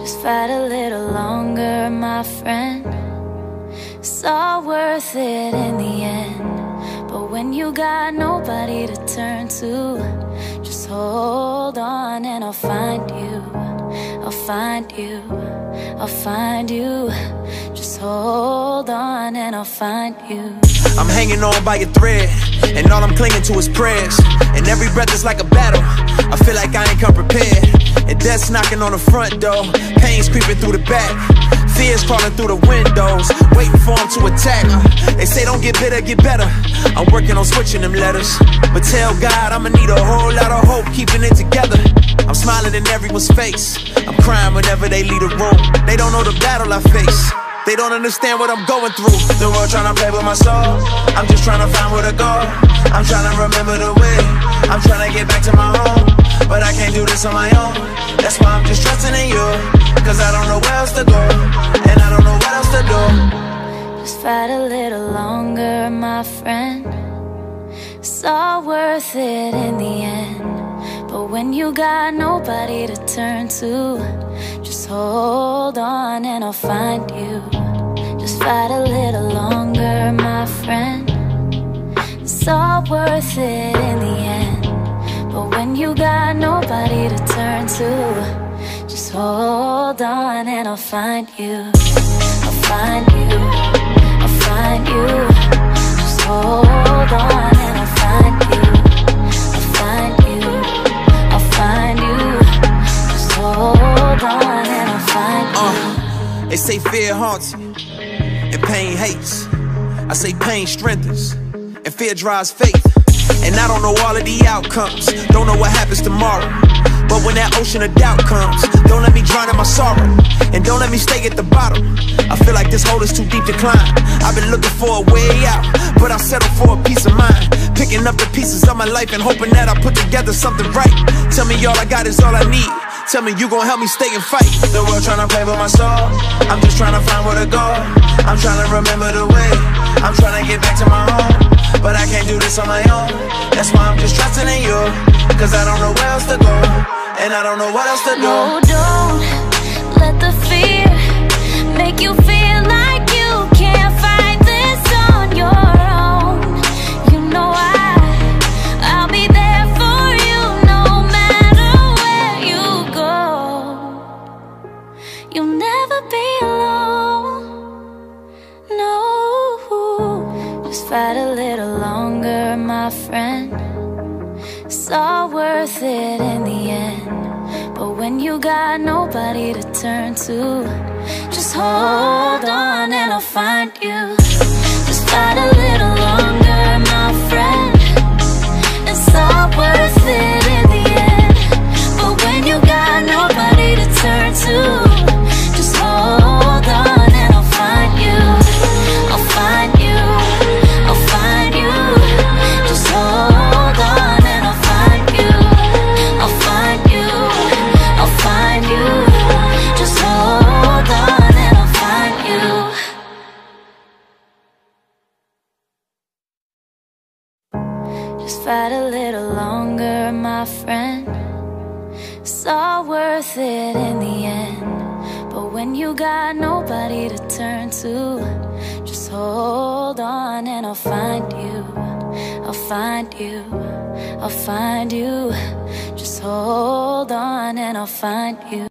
Just fight a little longer, my friend. It's all worth it in the end. But when you got nobody to turn to, just hold on and I'll find you. I'll find you, I'll find you. Just hold on and I'll find you. I'm hanging on by a thread, and all I'm clinging to is prayers. And every breath is like a battle. I feel like I ain't come prepared. And death's knocking on the front door, pain's creeping through the back, fears crawling through the windows, waiting for them to attack. They say don't get bitter, get better. I'm working on switching them letters, but tell God I'ma need a whole lot of hope keeping it together. I'm smiling in everyone's face, I'm crying whenever they leave the room. They don't know the battle I face, they don't understand what I'm going through. The world tryna play with my soul, I'm just tryna find where to go. I'm tryna remember the way, I'm tryna get back to my home. But I can't do this on my own, that's why I'm just trusting in you. Cause I don't know where else to go, and I don't know what else to do. Just fight a little longer, my friend. It's all worth it in the end. But when you got nobody to turn to, just hold on and I'll find you. Just fight a little longer, my friend. It's all worth it in the end. But when you got nobody to turn to, just hold on and I'll find you. I'll find you, I'll find you. Just hold on and I'll find you. I'll find you, I'll find you. Just hold on and I'll find you. They say fear haunts you and pain hates. I say pain strengthens and fear drives faith. And I don't know all of the outcomes, don't know what happens tomorrow. But when that ocean of doubt comes, don't let me drown in my sorrow, and don't let me stay at the bottom. I feel like this hole is too deep to climb. I've been looking for a way out, but I settle for a peace of mind. Picking up the pieces of my life and hoping that I put together something right. Tell me all I got is all I need. Tell me you gon' help me stay and fight. The world tryna play with my soul, I'm just tryna find where to go. I'm tryna remember the way, I'm tryna get back to my home. But I can't do this on my own, that's why I'm just trusting in you. Cause I don't know where else to go, and I don't know what else to do. No, don't let the fear make you feel like you can't fight this on your own. You know I'll be there for you no matter where you go. You'll never be alone, no. Just fight a little longer, my friend. It's all worth it in the end. But when you got nobody to turn to, just hold on and I'll find you. Just fight a little longer, my friend. It's all worth it in the end. But when you got nobody to turn to, just hold on and I'll find you. I'll find you, I'll find you. Just hold on and I'll find you. I'll find you, I'll find you. Just hold on and I'll find you. Just fight a little longer, my friend. It's all worth it in the end. But when you got nobody to turn to, just hold on and I'll find you. I'll find you, I'll find you. Just hold on and I'll find you.